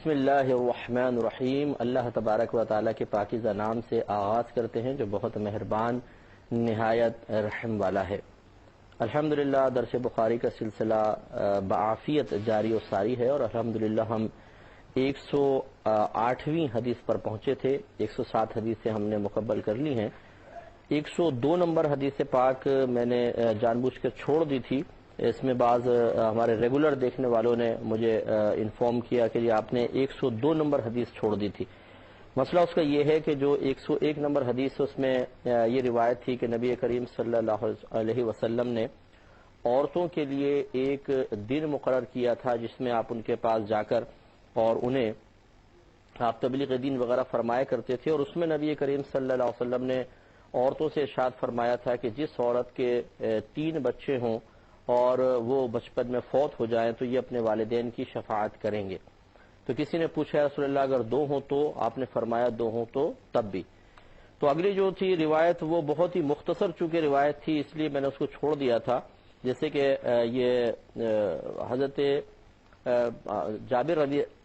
بسم اللہ الرحمن الرحیم۔ اللہ تبارک و تعالیٰ کے پاکیزہ نام سے آغاز کرتے ہیں جو بہت مہربان نہایت رحم والا ہے۔ الحمدللہ درس بخاری کا سلسلہ بعافیت جاری و ساری ہے اور الحمدللہ ہم 108ویں حدیث پر پہنچے تھے۔ 107 حدیثیں ہم نے مکمل کر لی ہیں۔ 102 نمبر حدیث پاک میں نے جان بوجھ کر چھوڑ دی تھی۔ اس میں بعض ہمارے ریگولر دیکھنے والوں نے مجھے انفارم کیا کہ آپ نے 102 نمبر حدیث چھوڑ دی تھی۔ مسئلہ اس کا یہ ہے کہ جو 101 نمبر حدیث اس میں یہ روایت تھی کہ نبی کریم صلی اللہ علیہ وسلم نے عورتوں کے لیے ایک دن مقرر کیا تھا جس میں آپ ان کے پاس جا کر اور انہیں آپ تبلیغ دین وغیرہ فرمایا کرتے تھے، اور اس میں نبی کریم صلی اللہ علیہ وسلم نے عورتوں سے ارشاد فرمایا تھا کہ جس عورت کے 3 بچے ہوں اور وہ بچپن میں فوت ہو جائیں تو یہ اپنے والدین کی شفاعت کریں گے۔ تو کسی نے پوچھا رسول اللہ اگر 2 ہوں تو؟ آپ نے فرمایا 2 ہوں تو تب بھی۔ تو اگلی جو تھی روایت وہ بہت ہی مختصر چونکہ روایت تھی اس لیے میں نے اس کو چھوڑ دیا تھا، جیسے کہ یہ حضرت جابر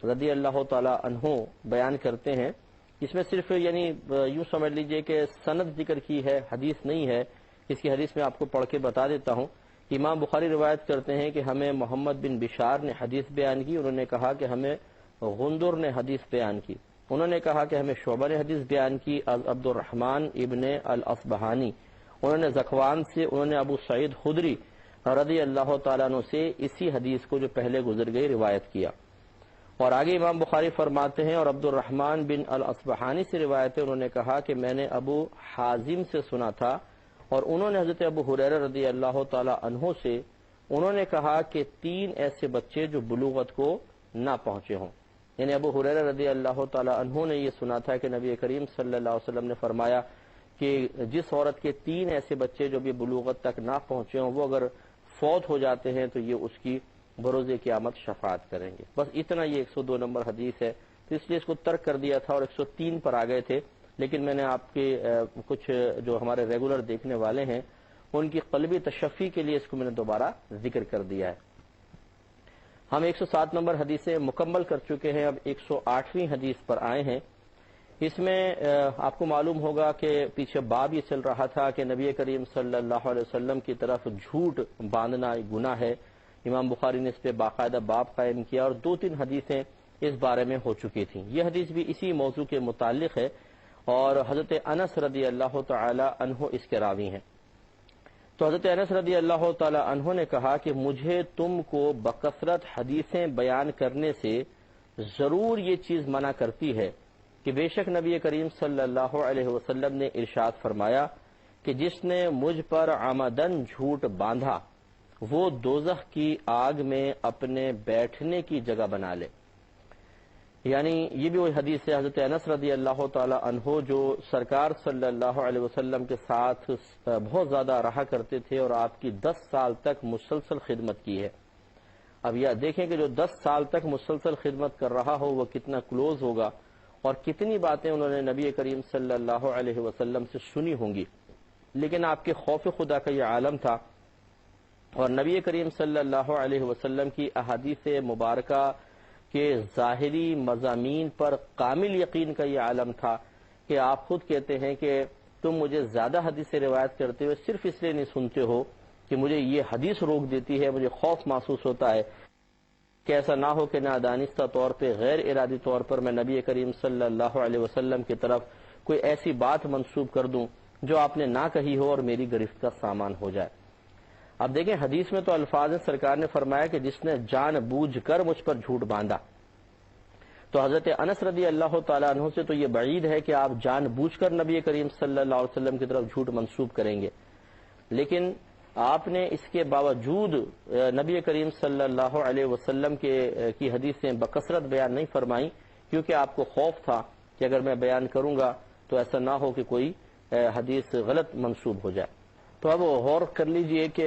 رضی اللہ تعالی عنہ بیان کرتے ہیں۔ اس میں صرف یعنی یوں سمجھ لیجئے کہ سند ذکر کی ہے، حدیث نہیں ہے۔ اس کی حدیث میں آپ کو پڑھ کے بتا دیتا ہوں۔ امام بخاری روایت کرتے ہیں کہ ہمیں محمد بن بشار نے حدیث بیان کی، انہوں نے کہا کہ ہمیں غندر نے حدیث بیان کی، انہوں نے کہا کہ ہمیں شعبہ نے حدیث بیان کی، عبد الرحمن ابن الاصبہانی، انہوں نے ذکوان سے، انہوں نے ابو سعید خدری رضی اللہ تعالیٰ عنہ سے اسی حدیث کو جو پہلے گزر گئی روایت کیا۔ اور آگے امام بخاری فرماتے ہیں اور عبد الرحمن بن الاصبہانی سے روایت ہے، انہوں نے کہا کہ میں نے ابو حازم سے سنا تھا، اور انہوں نے حضرت ابو ہریرہ رضی اللہ تعالی عنہ سے انہوں نے کہا کہ 3 ایسے بچے جو بلوغت کو نہ پہنچے ہوں، یعنی ابو ہریرہ رضی اللہ تعالی عنہ نے یہ سنا تھا کہ نبی کریم صلی اللہ علیہ وسلم نے فرمایا کہ جس عورت کے 3 ایسے بچے جو بھی بلوغت تک نہ پہنچے ہوں وہ اگر فوت ہو جاتے ہیں تو یہ اس کی بروز قیامت شفاعت کریں گے۔ بس اتنا یہ 102 نمبر حدیث ہے، تو اس لیے اس کو ترک کر دیا تھا اور 103 پر آ گئے تھے، لیکن میں نے آپ کے کچھ جو ہمارے ریگولر دیکھنے والے ہیں ان کی قلبی تشفی کے لیے اس کو میں نے دوبارہ ذکر کر دیا ہے۔ ہم 107 نمبر حدیثیں مکمل کر چکے ہیں، اب 108ویں حدیث پر آئے ہیں۔ اس میں آپ کو معلوم ہوگا کہ پیچھے باب یہ چل رہا تھا کہ نبی کریم صلی اللہ علیہ وسلم کی طرف جھوٹ باندھنا گناہ ہے۔ امام بخاری نے اس پہ باقاعدہ باب قائم کیا اور 2-3 حدیثیں اس بارے میں ہو چکی تھیں۔ یہ حدیث بھی اسی موضوع کے متعلق ہے اور حضرت انس رضی اللہ تعالی عنہ اس کے راوی ہیں۔ تو حضرت انس رضی اللہ تعالی عنہ نے کہا کہ مجھے تم کو بکثرت حدیثیں بیان کرنے سے ضرور یہ چیز منع کرتی ہے کہ بے شک نبی کریم صلی اللہ علیہ وسلم نے ارشاد فرمایا کہ جس نے مجھ پر عمدن جھوٹ باندھا وہ دوزخ کی آگ میں اپنے بیٹھنے کی جگہ بنا لے۔ یعنی یہ بھی وہی حدیث ہے حضرت انس رضی اللہ تعالی عنہ جو سرکار صلی اللہ علیہ وسلم کے ساتھ بہت زیادہ رہا کرتے تھے اور آپ کی 10 سال تک مسلسل خدمت کی ہے۔ اب یہ دیکھیں کہ جو 10 سال تک مسلسل خدمت کر رہا ہو وہ کتنا کلوز ہوگا اور کتنی باتیں انہوں نے نبی کریم صلی اللہ علیہ وسلم سے سنی ہوں گی، لیکن آپ کے خوف خدا کا یہ عالم تھا اور نبی کریم صلی اللہ علیہ وسلم کی احادیث مبارکہ کہ ظاہری مضامین پر کامل یقین کا یہ عالم تھا کہ آپ خود کہتے ہیں کہ تم مجھے زیادہ حدیث روایت کرتے ہوئے صرف اس لیے نہیں سنتے ہو کہ مجھے یہ حدیث روک دیتی ہے، مجھے خوف محسوس ہوتا ہے کہ ایسا نہ ہو کہ نادانستہ طور پہ غیر ارادی طور پر میں نبی کریم صلی اللہ علیہ وسلم کی طرف کوئی ایسی بات منسوب کر دوں جو آپ نے نہ کہی ہو اور میری گرفت کا سامان ہو جائے۔ اب دیکھیں حدیث میں تو الفاظ سرکار نے فرمایا کہ جس نے جان بوجھ کر مجھ پر جھوٹ باندھا، تو حضرت انس رضی اللہ تعالیٰ عنہ سے تو یہ بعید ہے کہ آپ جان بوجھ کر نبی کریم صلی اللہ علیہ وسلم کی طرف جھوٹ منسوب کریں گے، لیکن آپ نے اس کے باوجود نبی کریم صلی اللہ علیہ وسلم کی حدیثیں بکثرت بیان نہیں فرمائیں کیونکہ آپ کو خوف تھا کہ اگر میں بیان کروں گا تو ایسا نہ ہو کہ کوئی حدیث غلط منسوب ہو جائے۔ تو اب غور کر لیجئے کہ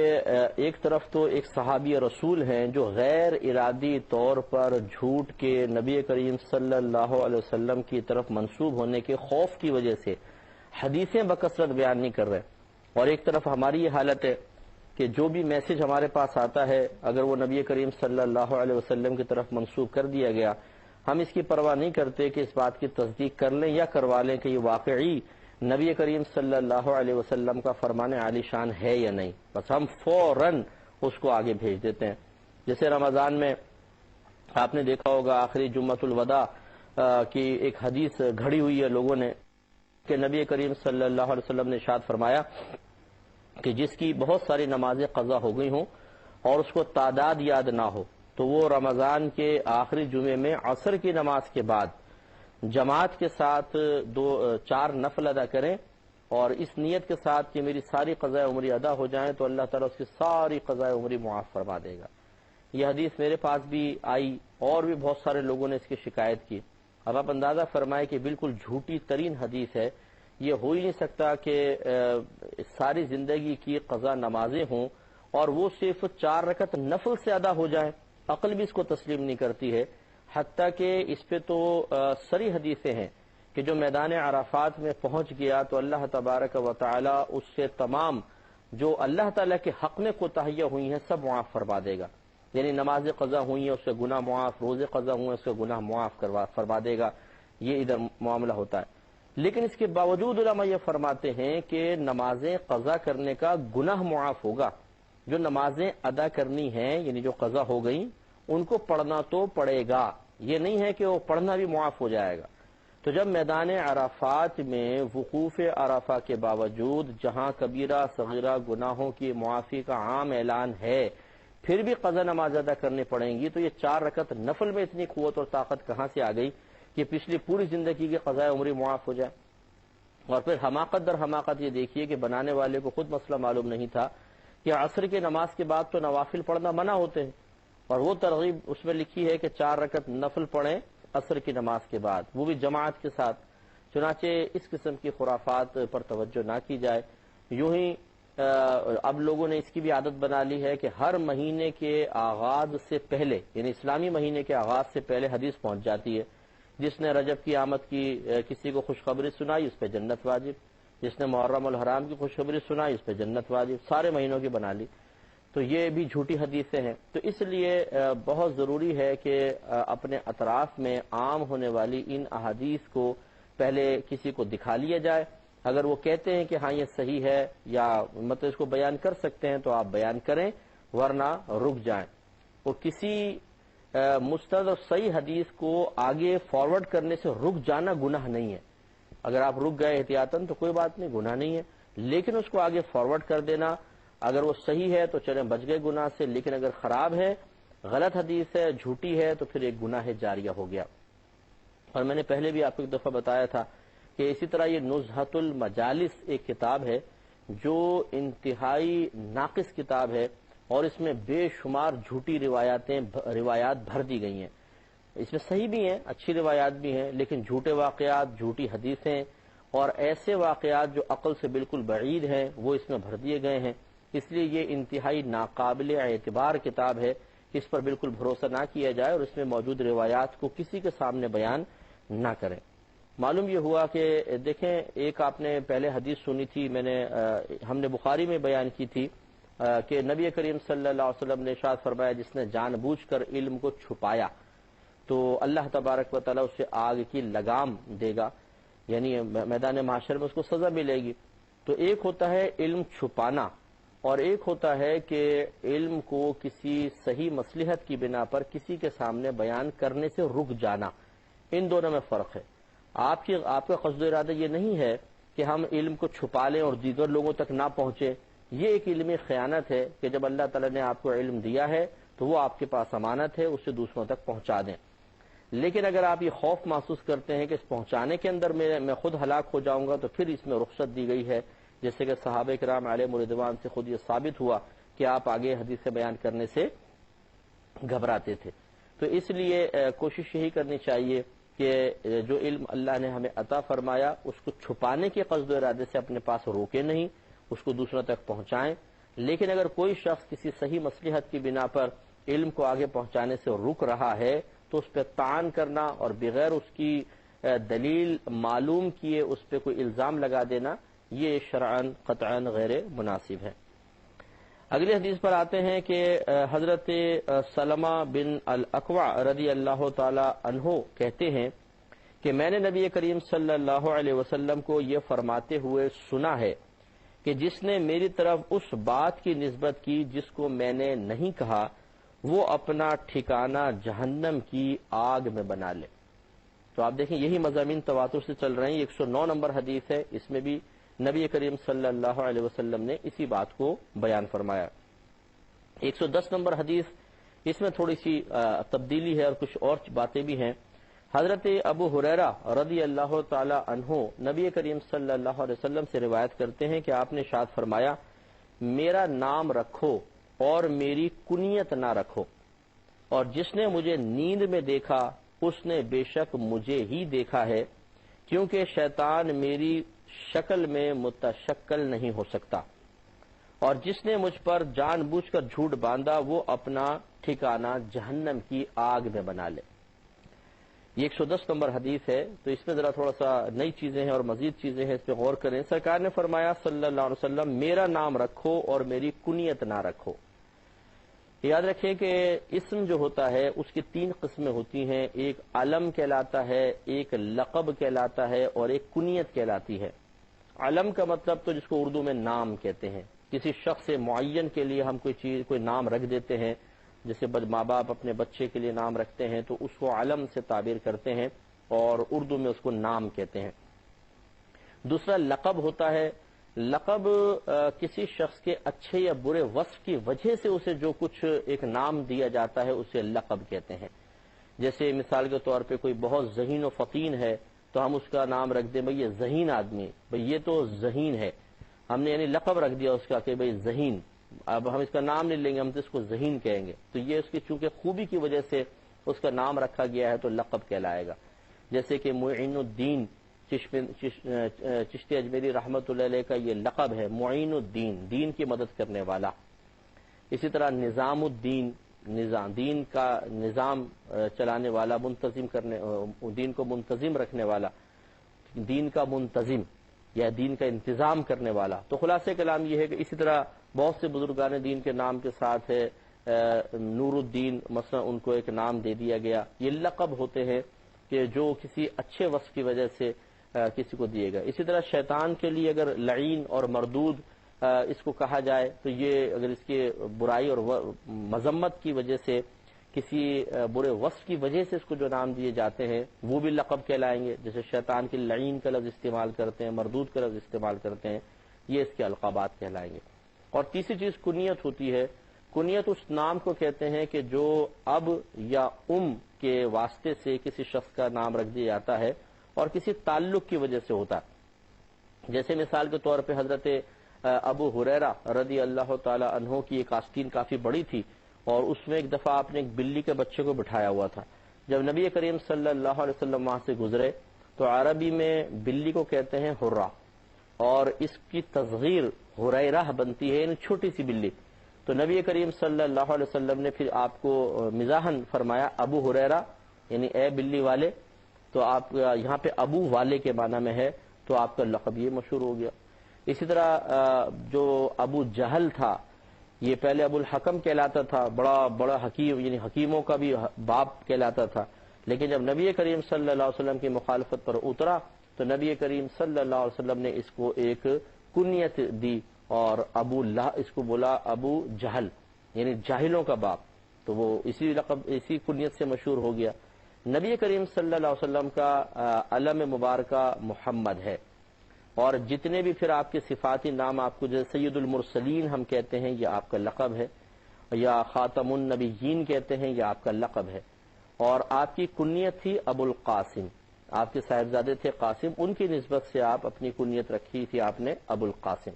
ایک طرف تو ایک صحابی رسول ہیں جو غیر ارادی طور پر جھوٹ کے نبی کریم صلی اللہ علیہ وسلم کی طرف منسوب ہونے کے خوف کی وجہ سے حدیثیں بکثرت بیان نہیں کر رہے، اور ایک طرف ہماری یہ حالت ہے کہ جو بھی میسج ہمارے پاس آتا ہے اگر وہ نبی کریم صلی اللہ علیہ وسلم کی طرف منسوب کر دیا گیا، ہم اس کی پرواہ نہیں کرتے کہ اس بات کی تصدیق کر لیں یا کروا لیں کہ یہ واقعی نبی کریم صلی اللہ علیہ وسلم کا فرمان عالی شان ہے یا نہیں، بس ہم فوراً اس کو آگے بھیج دیتے ہیں۔ جیسے رمضان میں آپ نے دیکھا ہوگا آخری جمعۃ الوداع کی ایک حدیث گھڑی ہوئی ہے لوگوں نے کہ نبی کریم صلی اللہ علیہ وسلم نے ارشاد فرمایا کہ جس کی بہت ساری نمازیں قضا ہو گئی ہوں اور اس کو تعداد یاد نہ ہو تو وہ رمضان کے آخری جمعے میں عصر کی نماز کے بعد جماعت کے ساتھ 4 نفل ادا کریں اور اس نیت کے ساتھ کہ میری ساری قضائے عمری ادا ہو جائیں تو اللہ تعالیٰ اس کی ساری قضائے عمری معاف فرما دے گا۔ یہ حدیث میرے پاس بھی آئی اور بھی بہت سارے لوگوں نے اس کی شکایت کی۔ اب آپ اندازہ فرمائیں کہ بالکل جھوٹی ترین حدیث ہے، یہ ہو ہی نہیں سکتا کہ ساری زندگی کی قضا نمازیں ہوں اور وہ صرف 4 رکعت نفل سے ادا ہو جائیں، عقل بھی اس کو تسلیم نہیں کرتی ہے۔ حتیٰ کہ اس پہ تو سری حدیثیں ہیں کہ جو میدان عرفات میں پہنچ گیا تو اللہ تبارک و تعالی اس سے تمام جو اللہ تعالیٰ کے حق میں کوتاہیاں ہوئی ہیں سب معاف فرما دے گا، یعنی نماز قضا ہوئی ہیں اس سے گناہ معاف، روزے قضا ہوئے اس سے گناہ معاف فرما دے گا، یہ ادھر معاملہ ہوتا ہے۔ لیکن اس کے باوجود علماء یہ فرماتے ہیں کہ نمازیں قضا کرنے کا گناہ معاف ہوگا، جو نمازیں ادا کرنی ہیں یعنی جو قضا ہو گئیں ان کو پڑھنا تو پڑے گا، یہ نہیں ہے کہ وہ پڑھنا بھی معاف ہو جائے گا۔ تو جب میدان عرفات میں وقوف عرفہ کے باوجود جہاں کبیرہ صغیرہ گناہوں کی معافی کا عام اعلان ہے پھر بھی قضا نماز ادا کرنی پڑیں گی تو یہ 4 رکعت نفل میں اتنی قوت اور طاقت کہاں سے آ گئی کہ پچھلی پوری زندگی کی قضائے عمری معاف ہو جائے؟ اور پھر حماقت در حماقت یہ دیکھیے کہ بنانے والے کو خود مسئلہ معلوم نہیں تھا کہ عصر کی نماز کے بعد تو نوافل پڑھنا منع ہوتے ہیں، اور وہ ترغیب اس میں لکھی ہے کہ 4 رکعت نفل پڑھیں عصر کی نماز کے بعد، وہ بھی جماعت کے ساتھ۔ چنانچہ اس قسم کی خرافات پر توجہ نہ کی جائے۔ یوں ہی اب لوگوں نے اس کی بھی عادت بنا لی ہے کہ ہر مہینے کے آغاز سے پہلے یعنی اسلامی مہینے کے آغاز سے پہلے حدیث پہنچ جاتی ہے، جس نے رجب کی آمد کی کسی کو خوشخبری سنائی اس پہ جنت واجب، جس نے محرم الحرام کی خوشخبری سنائی اس پہ جنت واجب، سارے مہینوں کی بنا لی۔ تو یہ بھی جھوٹی حدیثیں ہیں۔ تو اس لیے بہت ضروری ہے کہ اپنے اطراف میں عام ہونے والی ان احادیث کو پہلے کسی کو دکھا لیا جائے، اگر وہ کہتے ہیں کہ ہاں یہ صحیح ہے یا مطلب اس کو بیان کر سکتے ہیں تو آپ بیان کریں، ورنہ رک جائیں۔ اور کسی مستند اور صحیح حدیث کو آگے فارورڈ کرنے سے رک جانا گناہ نہیں ہے۔ اگر آپ رک گئے احتیاطاً تو کوئی بات نہیں، گناہ نہیں ہے، لیکن اس کو آگے فارورڈ کر دینا، اگر وہ صحیح ہے تو چلیں بچ گئے گناہ سے، لیکن اگر خراب ہے، غلط حدیث ہے، جھوٹی ہے تو پھر ایک گناہ جاریہ ہو گیا۔ اور میں نے پہلے بھی آپ کو ایک دفعہ بتایا تھا کہ اسی طرح یہ نزہۃ المجالس ایک کتاب ہے جو انتہائی ناقص کتاب ہے اور اس میں بے شمار جھوٹی روایات بھر دی گئی ہیں۔ اس میں صحیح بھی ہیں، اچھی روایات بھی ہیں، لیکن جھوٹے واقعات، جھوٹی حدیثیں اور ایسے واقعات جو عقل سے بالکل بعید ہیں وہ اس میں بھر دیے گئے ہیں۔ اس لیے یہ انتہائی ناقابل اعتبار کتاب ہے، اس پر بالکل بھروسہ نہ کیا جائے اور اس میں موجود روایات کو کسی کے سامنے بیان نہ کریں۔ معلوم یہ ہوا کہ دیکھیں، ایک آپ نے پہلے حدیث سنی تھی، ہم نے بخاری میں بیان کی تھی کہ نبی کریم صلی اللہ علیہ وسلم نے ارشاد فرمایا جس نے جان بوجھ کر علم کو چھپایا تو اللہ تبارک و تعالیٰ اسے آگ کی لگام دے گا، یعنی میدان محشر میں اس کو سزا ملے گی۔ تو ایک ہوتا ہے علم چھپانا اور ایک ہوتا ہے کہ علم کو کسی صحیح مصلحت کی بنا پر کسی کے سامنے بیان کرنے سے رک جانا، ان دونوں میں فرق ہے۔ آپ کا قصد و ارادہ یہ نہیں ہے کہ ہم علم کو چھپا لیں اور دیگر لوگوں تک نہ پہنچے، یہ ایک علمی خیانت ہے کہ جب اللہ تعالیٰ نے آپ کو علم دیا ہے تو وہ آپ کے پاس امانت ہے، اسے دوسروں تک پہنچا دیں۔ لیکن اگر آپ یہ خوف محسوس کرتے ہیں کہ اس پہنچانے کے اندر میں خود ہلاک ہو جاؤں گا تو پھر اس میں رخصت دی گئی ہے، جیسے کہ صحابہ کرام علیہ رضوان سے خود یہ ثابت ہوا کہ آپ آگے حدیث بیان کرنے سے گھبراتے تھے۔ تو اس لیے کوشش یہی کرنی چاہیے کہ جو علم اللہ نے ہمیں عطا فرمایا اس کو چھپانے کے قصد و ارادے سے اپنے پاس روکے نہیں، اس کو دوسروں تک پہنچائیں۔ لیکن اگر کوئی شخص کسی صحیح مصلحت کی بنا پر علم کو آگے پہنچانے سے رک رہا ہے تو اس پہ طعن کرنا اور بغیر اس کی دلیل معلوم کیے اس پہ کوئی الزام لگا دینا یہ شرعاً قطعاً غیر مناسب ہے۔ اگلی حدیث پر آتے ہیں کہ حضرت سلمہ بن الاکوع رضی اللہ تعالی عنہ کہتے ہیں کہ میں نے نبی کریم صلی اللہ علیہ وسلم کو یہ فرماتے ہوئے سنا ہے کہ جس نے میری طرف اس بات کی نسبت کی جس کو میں نے نہیں کہا، وہ اپنا ٹھکانہ جہنم کی آگ میں بنا لے۔ تو آپ دیکھیں یہی مضامین تواتر سے چل رہے ہیں۔ 109 نمبر حدیث ہے، اس میں بھی نبی کریم صلی اللہ علیہ وسلم نے اسی بات کو بیان فرمایا۔ 110 نمبر حدیث، اس میں تھوڑی سی تبدیلی ہے اور کچھ اور باتیں بھی ہیں۔ حضرت ابو ہریرہ رضی اللہ تعالی عنہ نبی کریم صلی اللہ علیہ وسلم سے روایت کرتے ہیں کہ آپ نے ارشاد فرمایا، میرا نام رکھو اور میری کنیت نہ رکھو، اور جس نے مجھے نیند میں دیکھا اس نے بے شک مجھے ہی دیکھا ہے، کیونکہ شیطان میری شکل میں متشکل نہیں ہو سکتا، اور جس نے مجھ پر جان بوجھ کر جھوٹ باندھا وہ اپنا ٹھکانہ جہنم کی آگ میں بنا لے۔ یہ 110 نمبر حدیث ہے، تو اس میں ذرا تھوڑا سا نئی چیزیں ہیں اور مزید چیزیں ہیں، اس پہ غور کریں۔ سرکار نے فرمایا صلی اللہ علیہ وسلم، میرا نام رکھو اور میری کنیت نہ رکھو۔ یاد رکھیں کہ اسم جو ہوتا ہے اس کی 3 قسمیں ہوتی ہیں، ایک علم کہلاتا ہے، ایک لقب کہلاتا ہے اور ایک کنیت کہلاتی ہے۔ علم کا مطلب تو جس کو اردو میں نام کہتے ہیں، کسی شخص معین کے لیے ہم کوئی نام رکھ دیتے ہیں، جیسے ماں باپ اپنے بچے کے لیے نام رکھتے ہیں تو اس کو علم سے تعبیر کرتے ہیں اور اردو میں اس کو نام کہتے ہیں۔ دوسرا لقب ہوتا ہے، لقب کسی شخص کے اچھے یا برے وصف کی وجہ سے اسے جو کچھ ایک نام دیا جاتا ہے اسے لقب کہتے ہیں۔ جیسے مثال کے طور پہ کوئی بہت ذہین و فطین ہے تو ہم اس کا نام رکھ دیں بھئی یہ ذہین آدمی، بھئی یہ تو ذہین ہے، ہم نے یعنی لقب رکھ دیا اس کا کہ بھئی ذہین، اب ہم اس کا نام نہیں لیں گے، ہم تو اس کو ذہین کہیں گے، تو یہ اس کی چونکہ خوبی کی وجہ سے اس کا نام رکھا گیا ہے تو لقب کہلائے گا۔ جیسے کہ معین الدین چشتی اجمیری رحمۃ اللہ علیہ کا یہ لقب ہے، معین الدین، دین کی مدد کرنے والا۔ اسی طرح نظام الدین، دین کا نظام چلانے والا، منتظم کرنے، دین کو منتظم رکھنے والا، دین کا منتظم یا دین کا انتظام کرنے والا۔ تو خلاصہ کلام یہ ہے کہ اسی طرح بہت سے بزرگان دین کے نام کے ساتھ ہے، نور الدین مثلا ان کو ایک نام دے دیا گیا۔ یہ لقب ہوتے ہیں کہ جو کسی اچھے وصف کی وجہ سے کسی کو دیے گئے۔ اسی طرح شیطان کے لیے اگر لعین اور مردود اس کو کہا جائے تو یہ اگر اس کے برائی اور مذمت کی وجہ سے، کسی برے وصف کی وجہ سے اس کو جو نام دیے جاتے ہیں وہ بھی لقب کہلائیں گے۔ جیسے شیطان کے لعین کا لفظ استعمال کرتے ہیں، مردود کا لفظ استعمال کرتے ہیں، یہ اس کے القابات کہلائیں گے۔ اور تیسری چیز کنیت ہوتی ہے۔ کنیت اس نام کو کہتے ہیں کہ جو اب یا کے واسطے سے کسی شخص کا نام رکھ دیا جاتا ہے اور کسی تعلق کی وجہ سے ہوتا ہے۔ جیسے مثال کے طور پہ حضرت ابو ہریرہ رضی اللہ تعالی عنہ کی ایک آستین کافی بڑی تھی اور اس میں ایک دفعہ آپ نے ایک بلی کے بچے کو بٹھایا ہوا تھا۔ جب نبی کریم صلی اللہ علیہ وسلم وہاں سے گزرے تو عربی میں بلی کو کہتے ہیں ہرہ، اور اس کی تصغیر ہریرہ بنتی ہے، یعنی چھوٹی سی بلی۔ تو نبی کریم صلی اللہ علیہ وسلم نے پھر آپ کو مزاحن فرمایا ابو ہریرہ، یعنی اے بلی والے، تو آپ یہاں پہ ابو والے کے معنی میں ہے، تو آپ کا لقب یہ مشہور ہو گیا۔ اسی طرح جو ابو جہل تھا، یہ پہلے ابو الحکم کہلاتا تھا، بڑا حکیم، یعنی حکیموں کا بھی باپ کہلاتا تھا، لیکن جب نبی کریم صلی اللہ علیہ وسلم کی مخالفت پر اترا تو نبی کریم صلی اللہ علیہ وسلم نے اس کو ایک کنیت دی اور اس کو بولا ابو جہل، یعنی جاہلوں کا باپ، تو وہ اسی لقب، اسی کنیت سے مشہور ہو گیا۔ نبی کریم صلی اللہ علیہ وسلم کا علم مبارکہ محمد ہے، اور جتنے بھی پھر آپ کے صفاتی نام آپ کو جیسے سید المرسلین ہم کہتے ہیں یہ آپ کا لقب ہے، یا خاتم النبیین کہتے ہیں یہ آپ کا لقب ہے۔ اور آپ کی کنیت تھی ابو القاسم، آپ کے صاحبزادے تھے قاسم، ان کی نسبت سے آپ اپنی کنیت رکھی تھی آپ نے ابو القاسم۔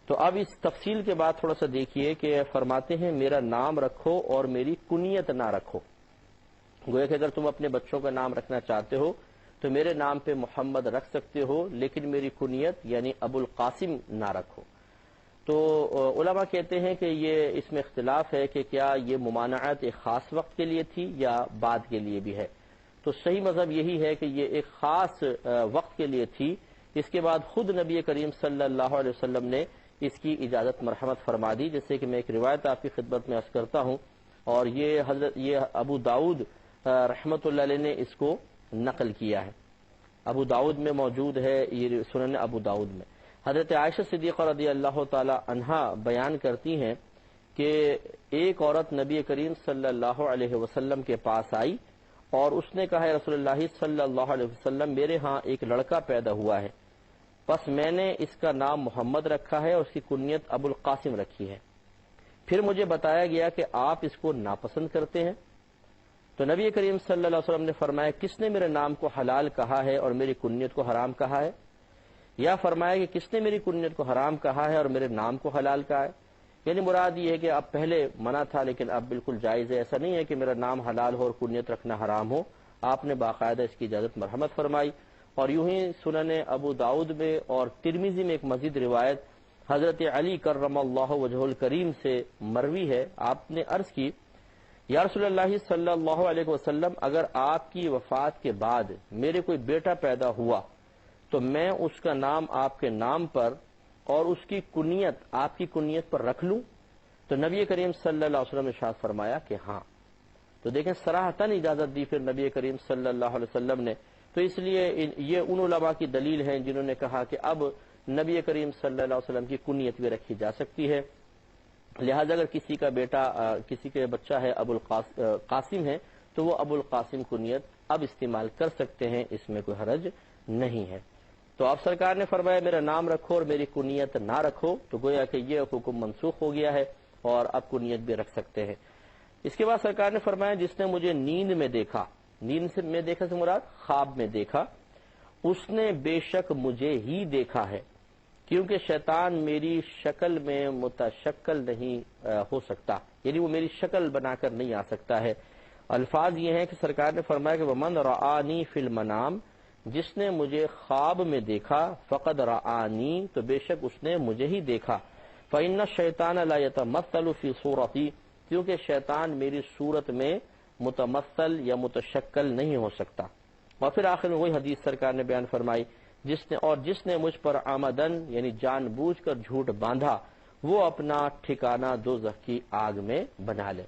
تو اب اس تفصیل کے بعد تھوڑا سا دیکھیے کہ فرماتے ہیں میرا نام رکھو اور میری کنیت نہ رکھو۔ گویا کہ اگر تم اپنے بچوں کا نام رکھنا چاہتے ہو تو میرے نام پہ محمد رکھ سکتے ہو، لیکن میری کنیت یعنی ابو القاسم نہ رکھو۔ تو علماء کہتے ہیں کہ یہ اس میں اختلاف ہے کہ کیا یہ ممانعت ایک خاص وقت کے لیے تھی یا بعد کے لیے بھی ہے۔ تو صحیح مذہب یہی ہے کہ یہ ایک خاص وقت کے لیے تھی، اس کے بعد خود نبی کریم صلی اللہ علیہ وسلم نے اس کی اجازت مرحمت فرما دی، جیسے کہ میں ایک روایت آپ کی خدمت میں عرض کرتا ہوں، اور یہ ابو داؤد رحمۃ اللہ علیہ نے اس کو نقل کیا ہے، ابو داؤد میں موجود ہے، یہ سنن ابو داؤد میں۔ حضرت عائشہ صدیقہ رضی اللہ تعالی عنہا بیان کرتی ہیں کہ ایک عورت نبی کریم صلی اللہ علیہ وسلم کے پاس آئی اور اس نے کہا، رسول اللہ صلی اللہ علیہ وسلم، میرے ہاں ایک لڑکا پیدا ہوا ہے، بس میں نے اس کا نام محمد رکھا ہے اور اس کی کنیت ابو القاسم رکھی ہے۔ پھر مجھے بتایا گیا کہ آپ اس کو ناپسند کرتے ہیں، تو نبی کریم صلی اللہ علیہ وسلم نے فرمایا، کس نے میرے نام کو حلال کہا ہے اور میری کنیت کو حرام کہا ہے؟ یا فرمایا کہ کس نے میری کنیت کو حرام کہا ہے اور میرے نام کو حلال کہا ہے؟ یعنی مراد یہ ہے کہ اب پہلے منع تھا لیکن اب بالکل جائز ہے، ایسا نہیں ہے کہ میرا نام حلال ہو اور کنیت رکھنا حرام ہو، آپ نے باقاعدہ اس کی اجازت مرحمت فرمائی۔ اور یوں ہی سنن ابو داؤد میں اور ترمذی میں ایک مزید روایت حضرت علی کرم اللہ وجہ الکریم سے مروی ہے، آپ نے عرض کی، یا رسول اللہ صلی اللہ علیہ وسلم، اگر آپ کی وفات کے بعد میرے کوئی بیٹا پیدا ہوا تو میں اس کا نام آپ کے نام پر اور اس کی کنیت آپ کی کنیت پر رکھ لوں؟ تو نبی کریم صلی اللہ علیہ وسلم نے ارشاد فرمایا کہ ہاں۔ تو دیکھیں صراحتاً اجازت دی پھر نبی کریم صلی اللہ علیہ وسلم نے۔ تو اس لیے یہ ان علماء کی دلیل ہے جنہوں نے کہا کہ اب نبی کریم صلی اللہ علیہ وسلم کی کنیت بھی رکھی جا سکتی ہے، لہذا اگر کسی کا بیٹا کسی کے بچہ ہے ابو القاسم ہے تو وہ ابو القاسم کنیت اب استعمال کر سکتے ہیں، اس میں کوئی حرج نہیں ہے۔ تو آپ سرکار نے فرمایا میرا نام رکھو اور میری کنیت نہ رکھو، تو گویا کہ یہ حکم منسوخ ہو گیا ہے اور اب کنیت بھی رکھ سکتے ہیں۔ اس کے بعد سرکار نے فرمایا جس نے مجھے نیند میں دیکھا، نیند سے میں دیکھا سے مراد خواب میں دیکھا، اس نے بے شک مجھے ہی دیکھا ہے، کیونکہ شیطان میری شکل میں متشکل نہیں ہو سکتا، یعنی وہ میری شکل بنا کر نہیں آ سکتا ہے۔ الفاظ یہ ہیں کہ سرکار نے فرمایا کہ وَمَنْ رَآنِي فِي الْمَنَامِ، جس نے مجھے خواب میں دیکھا، فقد رآنی، تو بے شک اس نے مجھے ہی دیکھا۔ فإن الشیطان لا يتمثل فی صورتی، کیونکہ شیطان میری صورت میں متمثل یا متشکل نہیں ہو سکتا۔ اور پھر آخر میں وہی حدیث سرکار نے بیان فرمائی، جس نے مجھ پر آمدن یعنی جان بوجھ کر جھوٹ باندھا، وہ اپنا ٹھکانہ دوزخ کی آگ میں بنا لے۔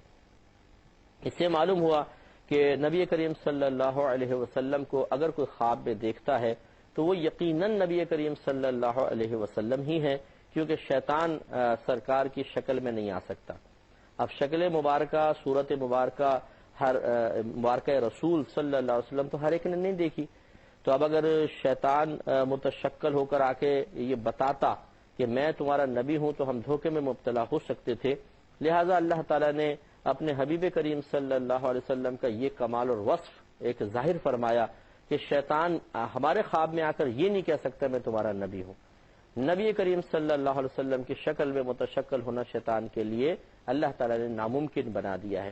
اس سے معلوم ہوا کہ نبی کریم صلی اللہ علیہ وسلم کو اگر کوئی خواب میں دیکھتا ہے تو وہ یقیناً نبی کریم صلی اللہ علیہ وسلم ہی ہیں، کیونکہ شیطان سرکار کی شکل میں نہیں آ سکتا۔ اب شکل مبارکہ، صورت مبارکہ، ہر مبارکہ رسول صلی اللہ علیہ وسلم تو ہر ایک نے نہیں دیکھی، تو اب اگر شیطان متشکل ہو کر آ کے یہ بتاتا کہ میں تمہارا نبی ہوں تو ہم دھوکے میں مبتلا ہو سکتے تھے، لہٰذا اللہ تعالیٰ نے اپنے حبیب کریم صلی اللہ علیہ وسلم کا یہ کمال اور وصف ایک ظاہر فرمایا کہ شیطان ہمارے خواب میں آ کر یہ نہیں کہہ سکتا میں تمہارا نبی ہوں۔ نبی کریم صلی اللہ علیہ وسلم کی شکل میں متشکل ہونا شیطان کے لیے اللہ تعالیٰ نے ناممکن بنا دیا ہے۔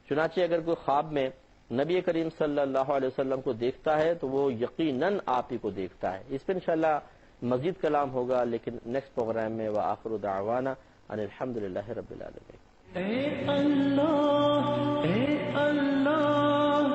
چنانچہ اگر کوئی خواب میں نبی کریم صلی اللہ علیہ وسلم کو دیکھتا ہے تو وہ یقیناً آپ ہی کو دیکھتا ہے۔ اس پہ انشاءاللہ مزید کلام ہوگا، لیکن نیکسٹ پروگرام میں وآخر دعوانا ان الحمدللہ رب العالمین۔ اے اللہ، اے اللہ،